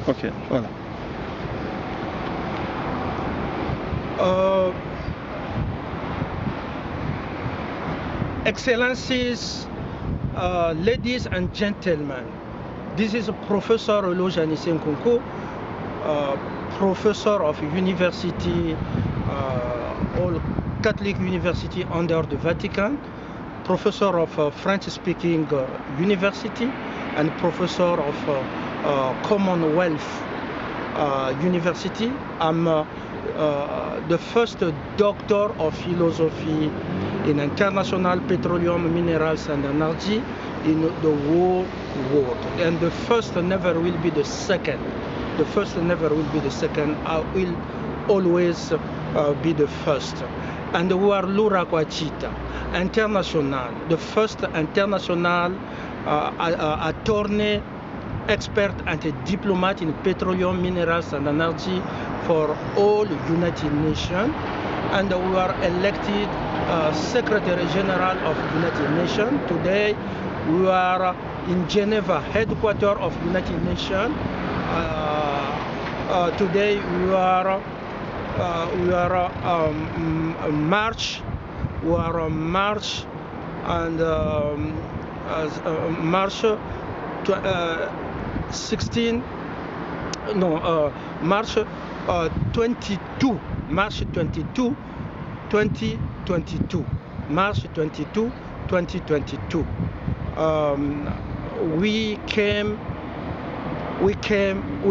Ok, voilà. Excellencies, ladies and gentlemen, this is Professor Euloge Nkounkou, professor of university, all Catholic University under the Vatican, professor of French-speaking university, and professor of Commonwealth University. I'm the first doctor of philosophy in international petroleum, minerals, and energy in the whole world. And the first never will be the second. The first never will be the second. I will always be the first. And we are Lura Kwachita, international, the first international attorney, expert and a diplomat in petroleum, minerals and energy for all United Nations. And we are elected Secretary General of United Nations. Today we are in Geneva, headquarters of United Nations. Today we are March. We are on March and March 16. No, March 22. March 22, 2022. March 22, 2022. We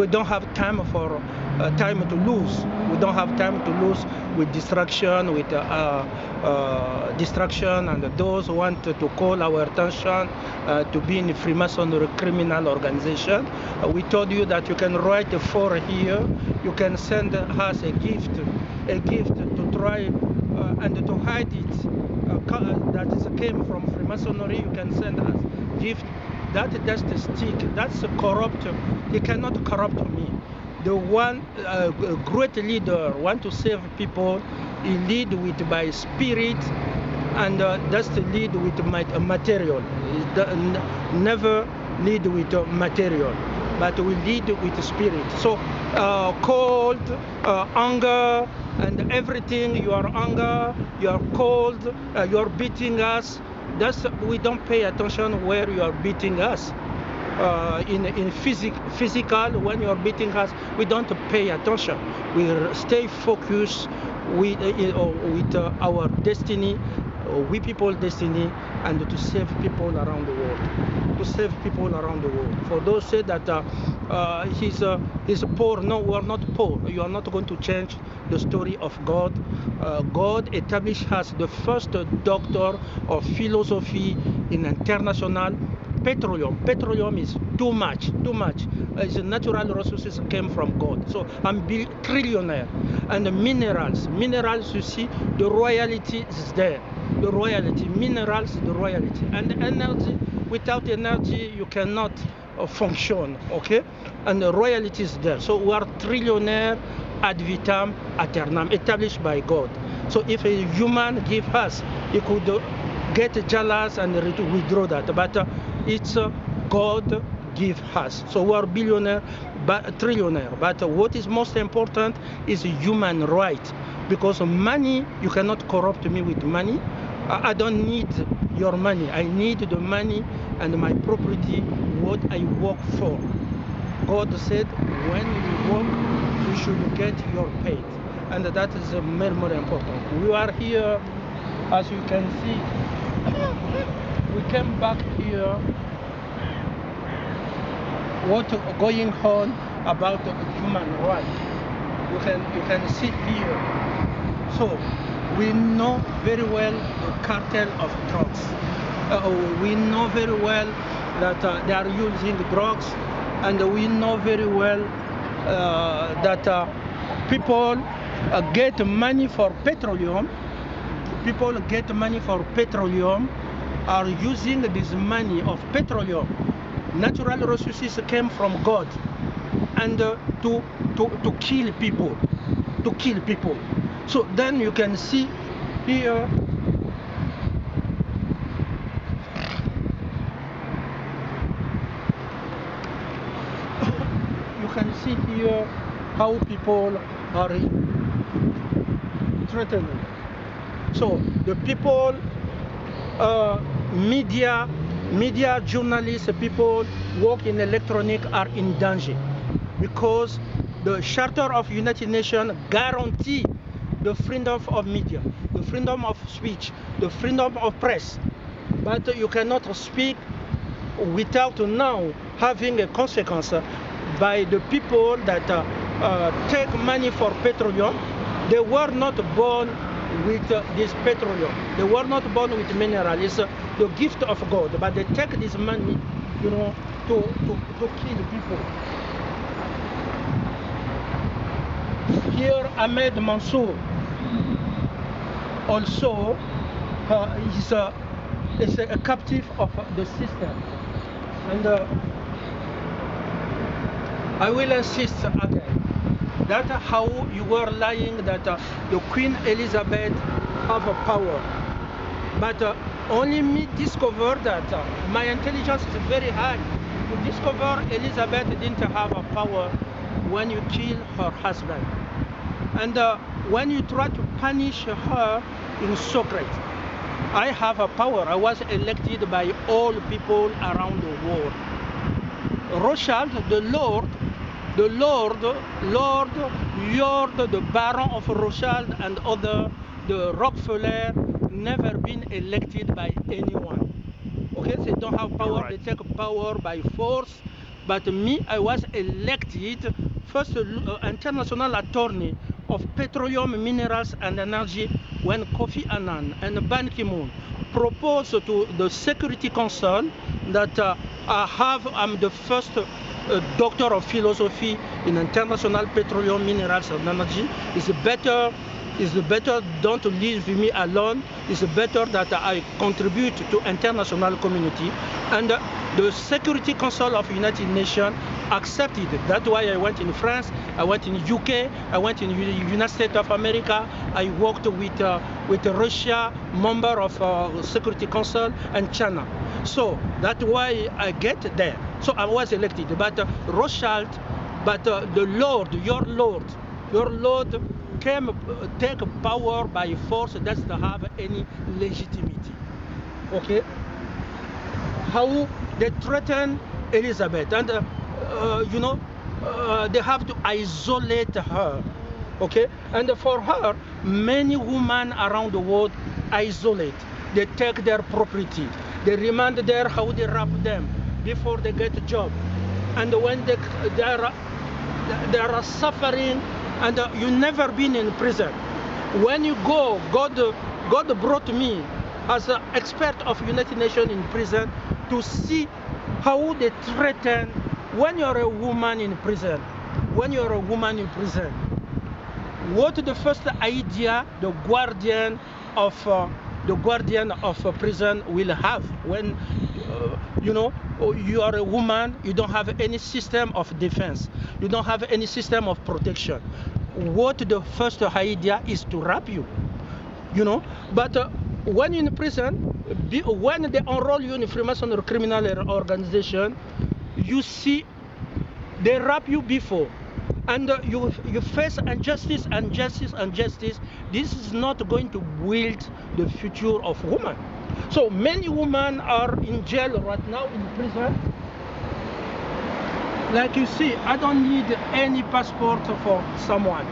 don't have time for time to lose. We don't have time to lose with distraction, and those who want to call our attention to be in a Freemasonry criminal organization. We told you that you can write a 4 here. You can send us a gift to try and to hide it. That came from Freemasonry. You can send us gift. That's the stick. That's corrupt. He cannot corrupt me. The one great leader want to save people. He lead with by spirit, and that's the lead with material. He never lead with material, but we lead with spirit. So cold, anger, and everything. You are anger. You are cold. You are beating us. We don't pay attention where you are beating us. In physical, when you are beating us, we don't pay attention. We stay focused with our destiny, we people destiny, and to save people around the world. To save people around the world. For those say that he's poor, no, we are not poor. You are not going to change the story of God. God established as the first doctor of philosophy in international petroleum. Petroleum is too much. The natural resources came from God. So I'm trillionaire. And the minerals, you see, the royalty is there. The royalty, minerals, the royalty. And the energy, without energy, you cannot function, okay? And the royalty is there. So we are trillionaire ad vitam aeternam, established by God. So if a human give us, he could get jealous and withdraw that. But it's God give us. So we are billionaire, but trillionaire. But what is most important is human right. Because money, you cannot corrupt me with money. I don't need your money. I need the money and my property, what I work for. God said, when you work, you should get your paid. And that is more important. We are here, as you can see. We came back here. What going on about human rights? You can see here. So we know very well the cartel of drugs. We know very well that they are using drugs, and we know very well that people get money for petroleum. People get money for petroleum, are using this money of petroleum. Natural resources came from God, and to kill people, So then you can see here. You can see here how people are threatened. So the people, media, journalists, people work in electronic are in danger because the Charter of United Nations guarantee the freedom of media, the freedom of speech, the freedom of press. But you cannot speak without now having a consequence by the people that take money for petroleum. They were not born with this petroleum. They were not born with mineral. It's the gift of God. But they take this money, you know, to kill people. Here, Ahmed Mansour also is a captive of the system. And I will insist again that how you were lying that the Queen Elizabeth have a power. But only me discovered that my intelligence is very high. To discover Elizabeth didn't have a power when you kill her husband. And when you try to punish her in secret, I have a power. I was elected by all people around the world. Rothschild, the Lord, the Baron of Rothschild and other, the Rockefeller, never been elected by anyone. Okay, they don't have power, right. They take power by force. But me, I was elected first international attorney of petroleum, minerals and energy when Kofi Annan and Ban Ki-moon proposed to the Security Council that I'm the first doctor of philosophy in international petroleum, minerals and energy. It's better don't leave me alone. It's better that I contribute to international community. And the Security Council of United Nations accepted. That's why I went in France, I went in UK, I went in United States of America. I worked with Russia, member of Security Council, and China. So that's why I get there. So I was elected. But Rothschild, but the Lord, your Lord came take power by force. Doesn't have any legitimacy. Okay. How they threaten Elizabeth, and you know, they have to isolate her. Okay, and for her, many women around the world isolate. They take their property. They remind them how they rob them before they get a job, and when they are suffering, and you never been in prison. When you go, God brought me as an expert of United Nations in prison to see how they threaten when you're a woman in prison. When you're a woman in prison, what the first idea the guardian of prison will have when you know you are a woman, you don't have any system of defense, you don't have any system of protection. What the first idea is to rape you, you know. But when you're in prison, when they enroll you in a Freemasonry criminal organization, you see they rape you before, and you face injustice. This is not going to build the future of women. So many women are in jail right now, in prison. Like you see, I don't need any passport for someone.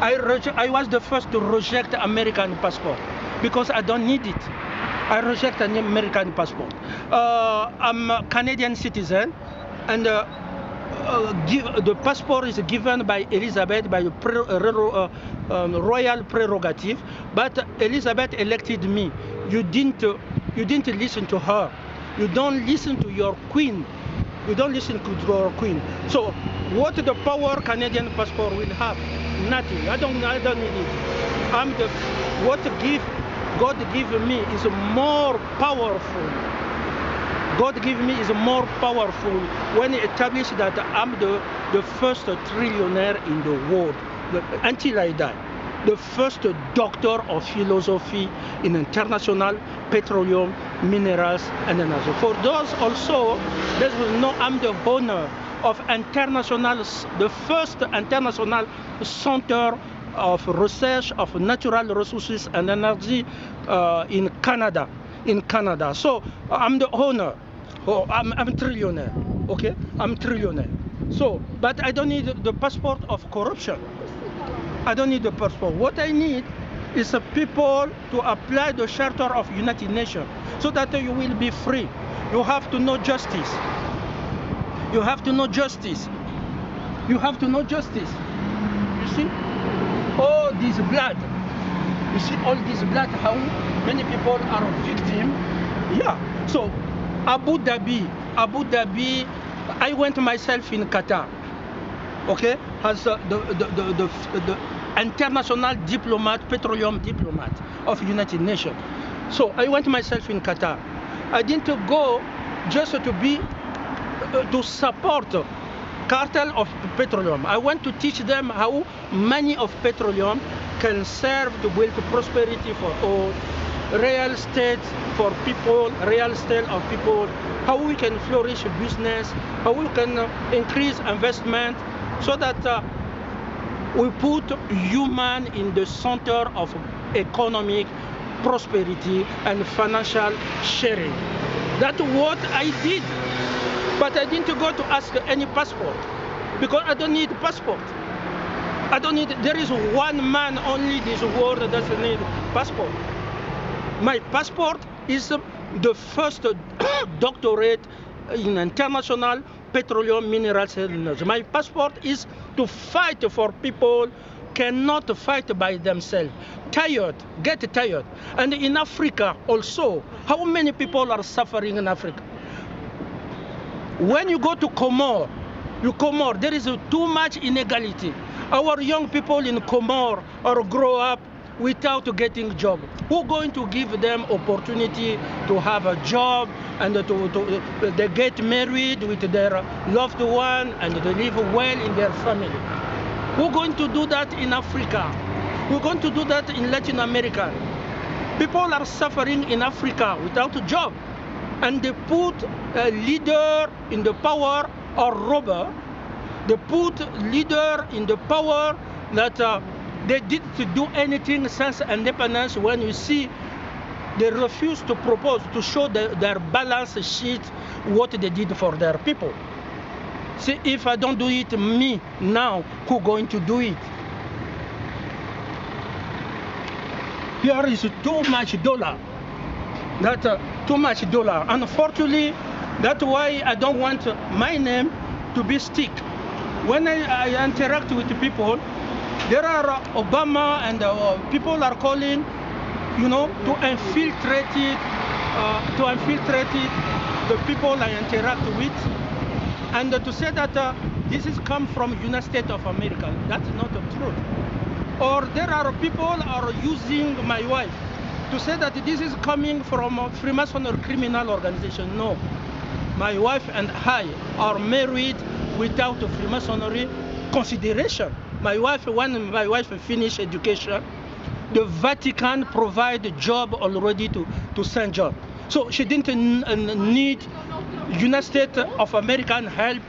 I was the first to reject American passport because I don't need it. I reject an American passport. I'm a Canadian citizen, and the passport is given by Elizabeth by royal prerogative. But Elizabeth elected me. You didn't listen to her. You don't listen to your queen. You don't listen to your queen. So what the power Canadian passport will have? Nothing. I don't need it. What God give me is more powerful. God give me is more powerful when He established that I'm the first trillionaire in the world until I die. The first doctor of philosophy in international petroleum, minerals, and energy. For those also, there's no, I'm the owner of the first international center of research of natural resources and energy in Canada. So I'm the owner. Oh, I'm trillionaire. Okay, I'm trillionaire. So, but I don't need the passport of corruption. I don't need the passport. What I need is people to apply the Charter of United Nations so that you will be free. You have to know justice. You have to know justice. You have to know justice. You see? All this blood. You see all this blood, how many people are victims? Yeah. So Abu Dhabi, I went myself in Qatar. Okay? As the international diplomat, petroleum diplomat of United Nations. So I went myself in Qatar. I didn't go just to support cartel of petroleum. I want to teach them how money of petroleum can serve to build prosperity for all, real estate for people, real estate of people, how we can flourish business, how we can increase investment so that we put human in the center of economic prosperity and financial sharing. That's what I did. But I didn't go to ask any passport because I don't need passport. I don't need, there is one man only this world that doesn't need passport. My passport is the first doctorate in international petroleum minerals and energy. My passport is to fight for people cannot fight by themselves. Get tired. And in Africa also, how many people are suffering in Africa? When you go to Comor, there is too much inequality. Our young people in Comor are grow up without getting a job. Who's going to give them opportunity to have a job and they get married with their loved one and they live well in their family? Who's going to do that in Africa? We're going to do that in Latin America. People are suffering in Africa without a job. And they put a leader in the power or robber. They put leader in the power that they didn't do anything since independence. When you see they refuse to propose, to show their balance sheet, what they did for their people. See, if I don't do it, me now, who's going to do it? Here is too much dollar. Too much dollar. Unfortunately, that's why I don't want my name to be stick. When I interact with people, there are Obama and people are calling, you know, to infiltrate the people I interact with, and to say that this is come from United States of America. That's not the truth. Or there are people are using my wife to say that this is coming from a Freemasonry criminal organization. No. My wife and I are married without a Freemasonry consideration. When my wife finished education, the Vatican provide a job already to send job. So she didn't need United States of American help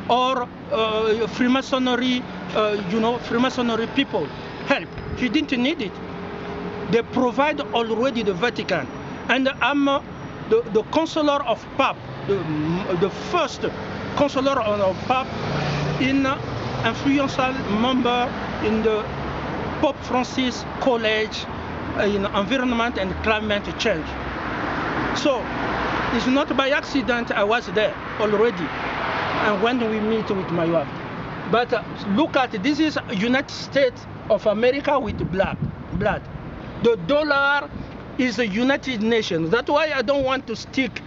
or Freemasonry, Freemasonry people help. She didn't need it. They provide already the Vatican. And I'm the counselor of Pope, the first counselor of Pope in influential member in the Pope Francis College in Environment and Climate Change. So it's not by accident I was there already, and when we meet with my wife. But look at this is United States of America with blood. The dollar is the United Nations. That's why I don't want to stick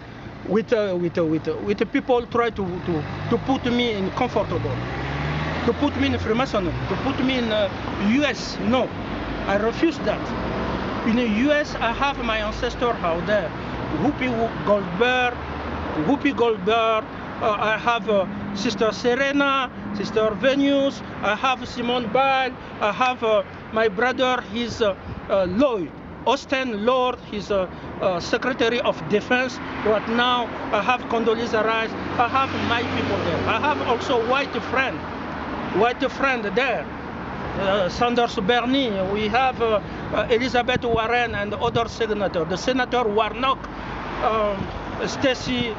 with the people try to put me in comfortable, to put me in Freemasonry, to put me in US. No, I refuse that. In the US, I have my ancestor out there. Whoopi Goldberg. I have Sister Serena, Sister Venus. I have Simone Weil. I have my brother. He's Lloyd. Austin Lord. He's Secretary of Defense. But now I have Condoleezza Rice. I have my people there. I have also white friend there. Sanders Bernie. We have Elizabeth Warren and other senators. The Senator Warnock, Stacey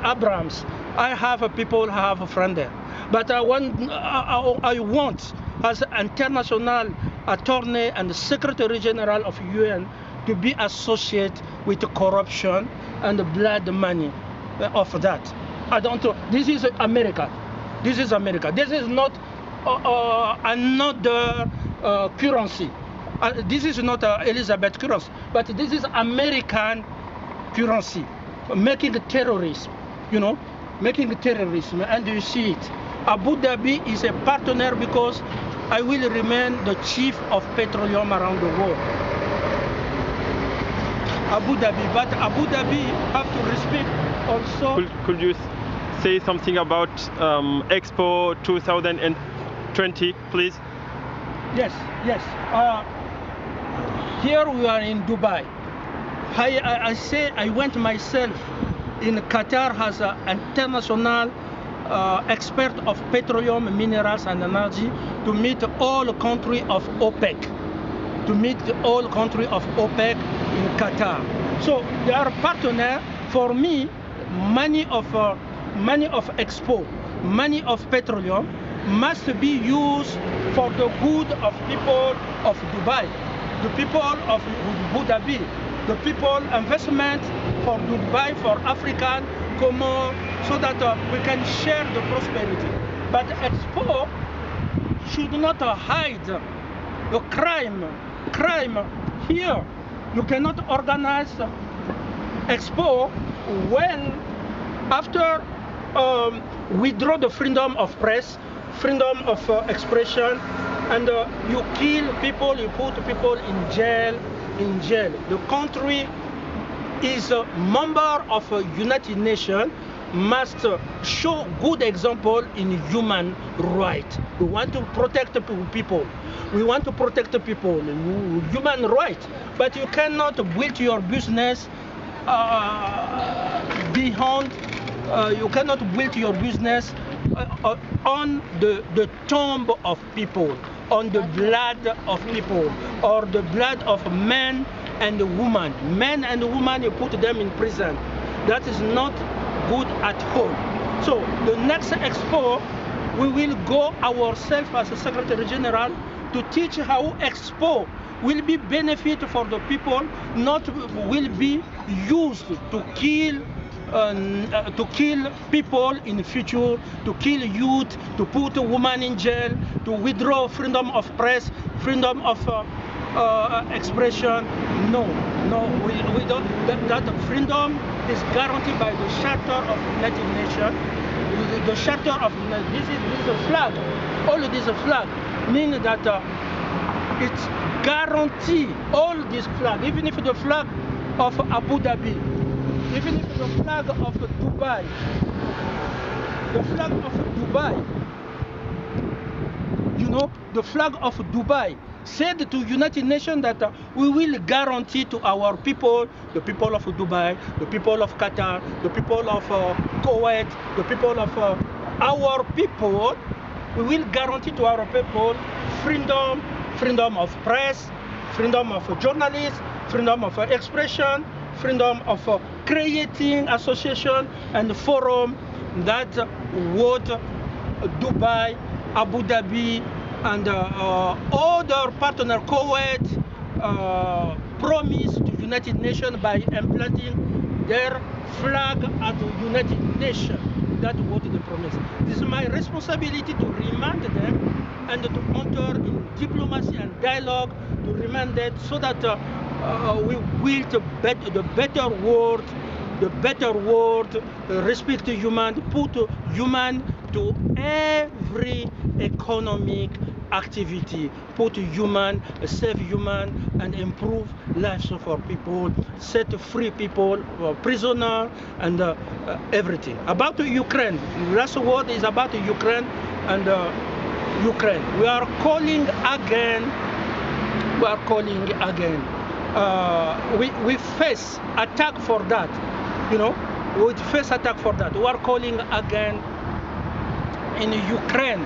Abrams. I have people, I have a friend there. But I want as international attorney and Secretary General of UN to be associated with corruption and blood money of that. I don't know. This is America. This is America. This is not another currency. This is not Elizabeth currency, but this is American currency, making terrorism, making terrorism, and you see it. Abu Dhabi is a partner because I will remain the chief of petroleum around the world. Abu Dhabi, but Abu Dhabi have to respect also. Could you say something about Expo 2020, please? Yes. Here we are in Dubai. I went myself in Qatar as an international expert of petroleum, minerals and energy to meet all countries of OPEC. In So they are partner for me. Money of Expo, money of petroleum must be used for the good of people of Dubai, the people of Abu Dhabi, the people investment for Dubai, for African, Comor, so that we can share the prosperity. But Expo should not hide the crime here. You cannot organize Expo when after withdraw the freedom of press, freedom of expression, and you kill people, you put people in jail. The country is a member of United Nations, must show good example in human rights. We want to protect people. Human rights. But you cannot build your business on the tomb of people, on the blood of people, or the blood of men and women. Men and women, you put them in prison. That is not good at all. So the next Expo, we will go ourselves as a Secretary General to teach how Expo will be benefit for the people, not will be used to kill people in the future, to kill youth, to put a woman in jail, to withdraw freedom of press, freedom of expression. No, we don't. That freedom is guaranteed by the Charter of United Nations. The Charter of this is a flag. All this flag means that it's guarantee all this flag, even if the flag of Abu Dhabi, even if the flag of Dubai, the flag of Dubai, the flag of Dubai said to United Nations that we will guarantee to our people, the people of Dubai, the people of Qatar, the people of Kuwait, the people of our people, we will guarantee to our people freedom of press, freedom of journalists, freedom of expression, freedom of creating association and forum that what Dubai, Abu Dhabi, and other partner Kuwait promised to United Nations by implanting their flag at the United Nations. That's what they promised. This is my responsibility to remind them and to enter in diplomacy and dialogue to remind them so that we build the better world, respect to human, put human to every economic activity, put human, save human, and improve lives for people, set free people, prisoner, and everything. About Ukraine, last word is about Ukraine and Ukraine. We are calling again we face attack for that. You know, we face attack for that. We are calling again in Ukraine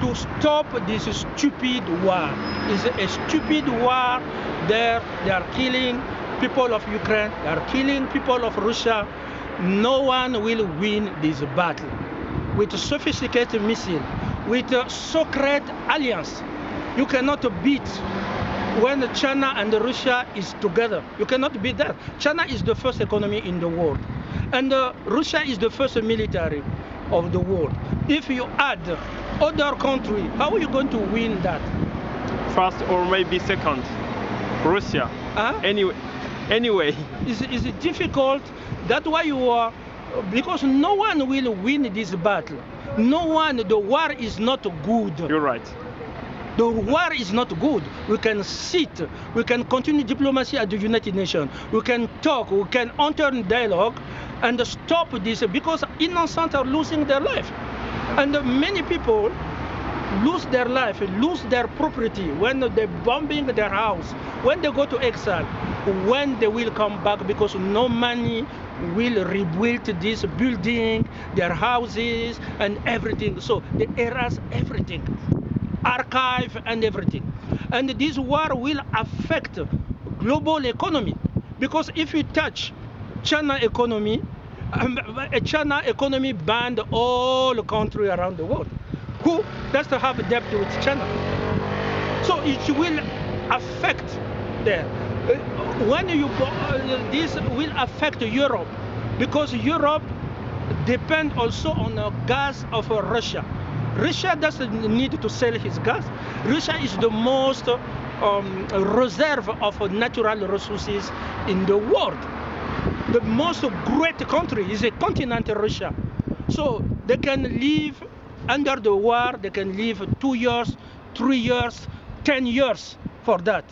to stop this stupid war. It's a stupid war. There, they are killing people of Ukraine. They are killing people of Russia. No one will win this battle. With a sophisticated missile, with a secret alliance, you cannot beat when China and Russia is together. You cannot beat that. China is the first economy in the world, and Russia is the first military of the world. If you add other country, how are you going to win that? First or maybe second, Russia. Anyway. It's difficult. That's why you are, because no one will win this battle. No one. The war is not good. You're right. The war is not good. We can sit, we can continue diplomacy at the United Nations, we can talk, we can enter in dialogue and stop this, because innocents are losing their life. And many people lose their life, lose their property when they're bombing their house, when they go to exile, when they will come back, because no money will rebuild this building, their houses and everything. So they erase everything. Archive and everything. And this war will affect global economy, because if you touch China economy banned all countries around the world who does have a debt with China. So it will affect them. When you this will affect Europe, because Europe depends also on the gas of Russia. Russia doesn't need to sell his gas. Russia is the most reserve of natural resources in the world. The most great country is a continent, Russia. So they can live under the war, they can live 2 years, 3 years, 10 years for that.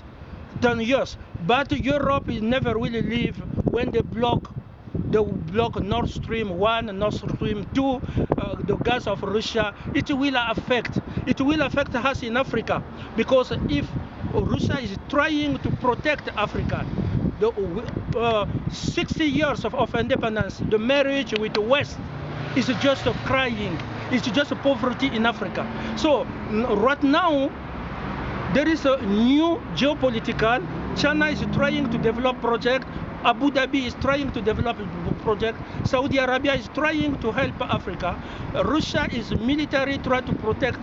10 years. But Europe is never will live when they block Nord Stream 1, Nord Stream 2, the gas of Russia. It will affect us in Africa, because if Russia is trying to protect Africa, the 60 years of independence, the marriage with the West is just crying, it's just poverty in Africa. So right now, there is a new geopolitical. China is trying to develop project. Abu Dhabi is trying to develop a project. Saudi Arabia is trying to help Africa. Russia is military trying to protect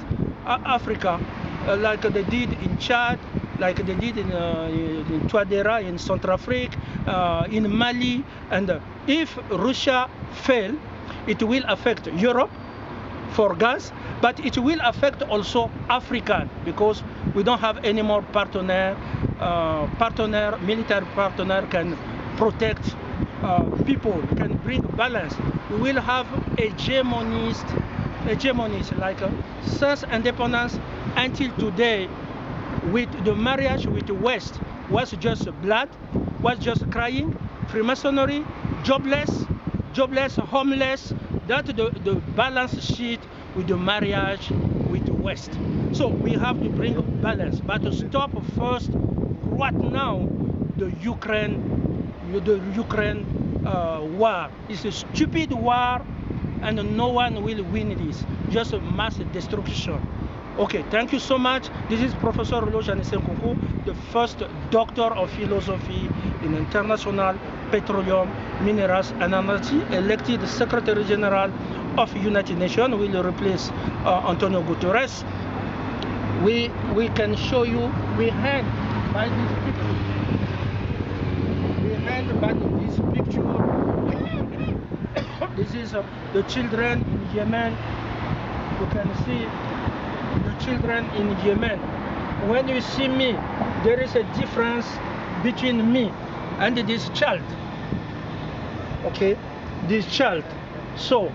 Africa, like they did in Chad, like they did in Touadéra, in Central Africa, in Mali. And if Russia fail, it will affect Europe for gas, but it will affect also Africa, because we don't have any more military partner can protect people, can bring balance. We will have hegemonies like since independence until today, with the marriage with the West was just blood, was just crying, Freemasonry, jobless, homeless. That's the balance sheet with the marriage with the West. So we have to bring balance, but to stop first right now the Ukraine war. It's a stupid war, and no one will win this. Just a mass destruction. Okay, thank you so much. This is Professor Euloge Nkounkou, the first doctor of philosophy in international petroleum, minerals and energy, elected Secretary General of United Nations. Will replace Antonio Guterres. We can show you. We hand by this picture. This is the children in Yemen. You can see the children in Yemen. When you see me, there is a difference between me and this child. Okay, this child. So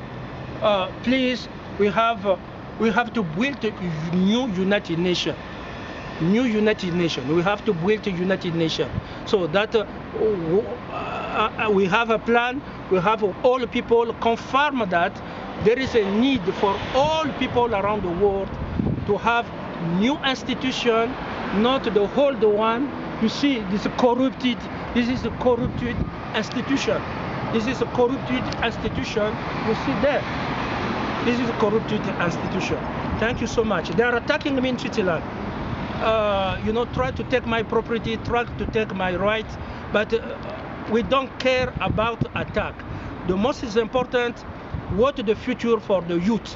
please, we have to build a new United Nations. New United Nations. We have to build a United Nations, so that we have a plan. We have all people confirm that there is a need for all people around the world to have new institution, not the old one, You see, this is a corrupted institution. This is a corrupted institution. You see there. This is a corrupted institution. Thank you so much. They are attacking me in Switzerland. Try to take my property, try to take my rights, but we don't care about attack. The most is important, what the future for the youth,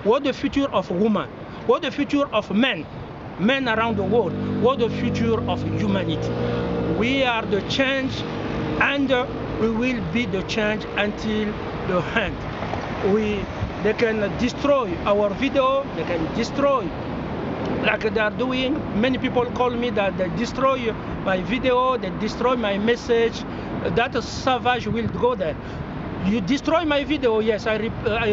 what the future of women, what the future of men around the world, what the future of humanity. We are the change, and we will be the change until the end. They can destroy our video, they can destroy, like they are doing. Many people call me that they destroy my video, they destroy my message. That savage will go there. You destroy my video, yes, I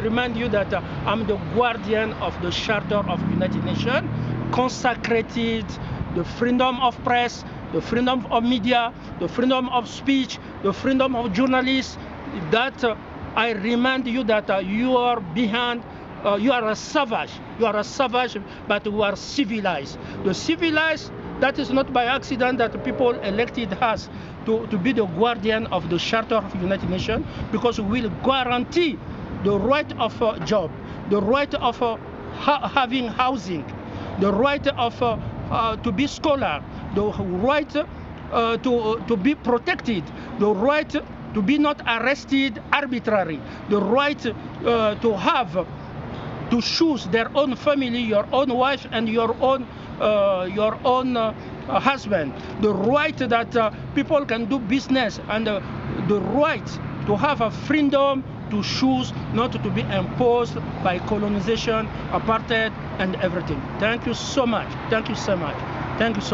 remind you that I'm the guardian of the Charter of United Nations, consecrated the freedom of press, the freedom of media, the freedom of speech, the freedom of journalists. That I remind you that you are behind. You are a savage. You are a savage, but you are civilized. The civilized, that is not by accident that people elected us to be the guardian of the Charter of the United Nations, because we will guarantee the right of a job, the right of having housing, the right of to be scholar, the right to be protected, the right to be not arrested arbitrarily, the right to choose their own family, your own wife and your own husband, the right that people can do business, and the right to have a freedom to choose, not to be imposed by colonization, apartheid, and everything. Thank you so much. Thank you so much. Thank you so much.